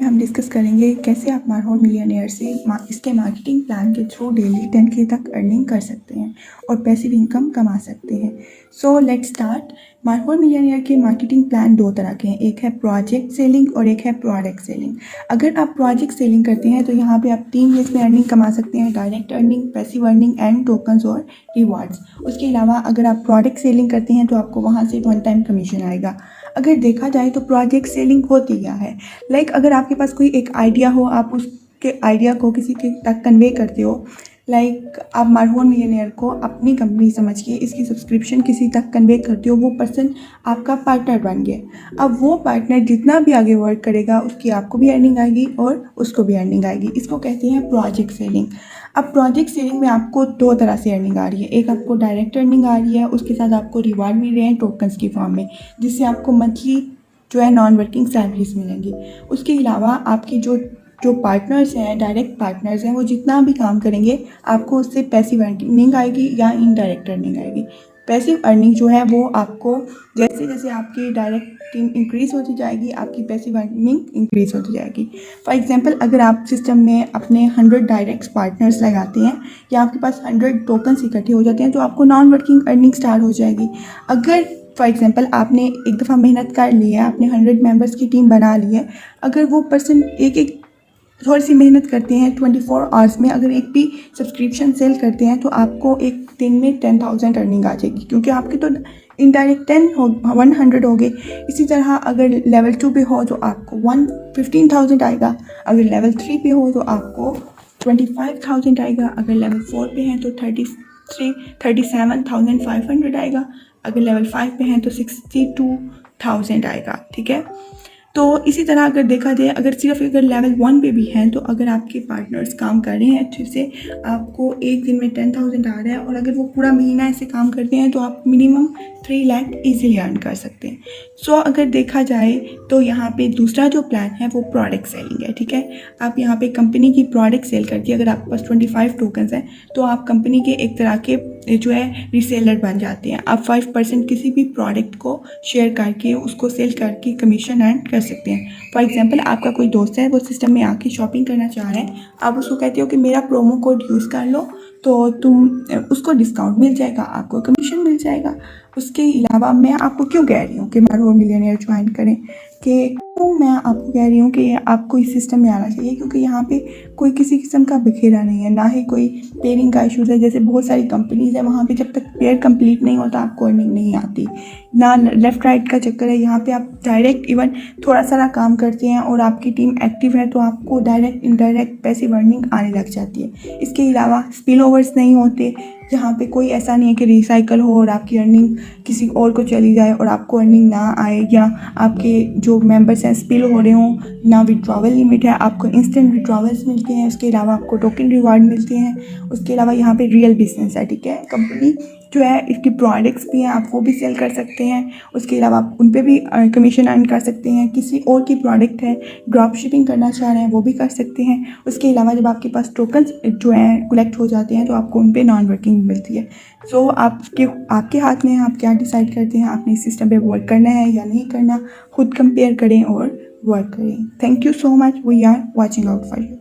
हम डिस्कस करेंगे कैसे आप मारहोल मिलियनेयर से इसके मार्केटिंग प्लान के थ्रू डेली 10K तक अर्निंग कर सकते हैं और पैसिव इनकम कमा सकते हैं। So let's start. मारहोल मिलियनेयर के मार्केटिंग प्लान दो तरह के हैं, एक है प्रोजेक्ट सेलिंग और एक है प्रोडक्ट सेलिंग। अगर आप प्रोजेक्ट सेलिंग करते हैं तो यहाँ पे आप 3 वेज में अर्निंग कमा सकते हैं, direct earning, passive earning and tokens और रिवार्ड्स। उसके अलावा अगर आप प्रोडक्ट सेलिंग करते हैं तो आपको वहाँ से 1 टाइम कमीशन आएगा। अगर देखा जाए तो प्रोजेक्ट सेलिंग होती क्या है, अगर आपके पास कोई एक आइडिया हो, आप उसके आइडिया को किसी के तक कन्वे करते हो। आप मारहोल मिलियनेयर को अपनी कंपनी समझ के इसकी सब्सक्रिप्शन किसी तक कन्वे करते हो, वो पर्सन आपका पार्टनर बन गया। अब वो पार्टनर जितना भी आगे वर्क करेगा उसकी आपको भी अर्निंग आएगी और उसको भी अर्निंग आएगी। इसको कहते हैं प्रोजेक्ट सेलिंग। अब प्रोजेक्ट सेलिंग में आपको 2 तरह से अर्निंग आ रही है, एक आपको डायरेक्ट अर्निंग आ रही है, उसके साथ आपको रिवार्ड मिल रहे हैं टोकन्स की फॉर्म में, जिससे आपको मंथली जो है नॉन वर्किंग सैलरीज मिलेंगी। उसके अलावा आपकी जो पार्टनर्स हैं, डायरेक्ट पार्टनर्स हैं, वो जितना भी काम करेंगे आपको उससे पैसिव अर्निंग आएगी या इनडायरेक्ट अर्निंग आएगी। पैसिव अर्निंग जो है वो आपको जैसे जैसे आपकी डायरेक्ट टीम इंक्रीज़ होती जाएगी, आपकी पैसिव अर्निंग इंक्रीज़ होती जाएगी। फॉर एग्जांपल, अगर आप सिस्टम में अपने 100 डायरेक्ट पार्टनर्स लगाते हैं या आपके पास 100 टोकन्स इकट्ठे हो जाते हैं तो आपको नॉन वर्किंग अर्निंग स्टार्ट हो जाएगी। अगर फॉर एग्जांपल आपने एक दफ़ा मेहनत कर ली है, आपने 100 मेंबर्स की टीम बना ली है, अगर वो पर्सन एक थोड़ी सी मेहनत करते हैं 24 आवर्स में, अगर एक भी सब्सक्रिप्शन सेल करते हैं तो आपको एक दिन में 10,000 अर्निंग आ जाएगी, क्योंकि आपके तो इनडायरेक्ट 100 हो गए। इसी तरह अगर लेवल 2 पे हो तो आपको 15,000 आएगा, अगर लेवल 3 पे हो तो आपको 25,000 आएगा, अगर लेवल 4 पे हैं तो 37,500 आएगा, अगर लेवल 5 पे हैं तो 62,000 आएगा। ठीक है, तो इसी तरह अगर देखा जाए, अगर लेवल 1 पे भी हैं तो अगर आपके पार्टनर्स काम कर रहे हैं अच्छे से, आपको एक दिन में 10,000 आ रहा है, और अगर वो पूरा महीना ऐसे काम करते हैं तो आप मिनिमम 3 लाख ईजिली अर्न कर सकते हैं। सो अगर देखा जाए तो यहाँ पे दूसरा जो प्लान है वो प्रोडक्ट सेलिंग है। ठीक है, आप यहाँ पे कंपनी की प्रोडक्ट सेल करके, अगर आपके पास 25 टोकन्स हैं तो आप कंपनी के एक तरह के जो है रीसेलर बन जाते हैं। आप 5% किसी भी प्रोडक्ट को शेयर करके उसको सेल करके कमीशन अर्न कर सकते हैं। फॉर एग्जांपल, आपका कोई दोस्त है, वो सिस्टम में आके शॉपिंग करना चाह रहा है, आप उसको कहते हो कि मेरा प्रोमो कोड यूज़ कर लो तो उसको डिस्काउंट मिल जाएगा, आपको कमीशन मिल जाएगा। उसके अलावा मैं आपको क्यों कह रही हूँ कि मारहोल मिलियनेयर ज्वाइन करें, कि क्यों मैं आपको कह रही हूँ कि आपको इस सिस्टम में आना चाहिए, क्योंकि यहाँ पे कोई किसी किस्म का बिखेरा नहीं है, ना ही कोई पेयरिंग का इशूज़ है। जैसे बहुत सारी कंपनीज़ है, वहाँ पे जब तक पेयर कंप्लीट नहीं होता आपको अर्निंग नहीं आती, ना लेफ़्ट राइट का चक्कर है। यहाँ पे आप डायरेक्ट इवन थोड़ा सारा काम करते हैं और आपकी टीम एक्टिव है तो आपको डायरेक्ट इनडायरेक्ट पैसिव अर्निंग आने लग जाती है। इसके अलावा स्पिल ओवर्स नहीं होते, यहाँ पे कोई ऐसा नहीं है कि रिसाइकल हो और आपकी अर्निंग किसी और को चली जाए और आपको अर्निंग ना आए, या आपके जो मेंबर्स हैं स्पिल हो रहे हों, ना विड्रॉवल लिमिट है, आपको इंस्टेंट विड्रॉवल्स मिलते हैं, उसके अलावा आपको टोकन रिवार्ड मिलते हैं। उसके अलावा यहाँ पे रियल बिजनेस है। ठीक है, कंपनी जो है इसकी प्रोडक्ट्स भी हैं, आप वो भी सेल कर सकते हैं, उसके अलावा आप उन पर भी कमीशन अर्न कर सकते हैं। किसी और की प्रोडक्ट है, ड्रॉप शिपिंग करना चाह रहे हैं, वो भी कर सकते हैं। उसके अलावा जब आपके पास टोकन्स जो हैं कलेक्ट हो जाते हैं तो आपको उन पर नॉन वर्किंग मिलती है। सो आपके हाथ में है, आप क्या डिसाइड करते हैं, आपने इस सिस्टम पे वर्क करना है या नहीं करना। खुद कंपेयर करें और वर्क करें। Thank you so much, we are watching out for you.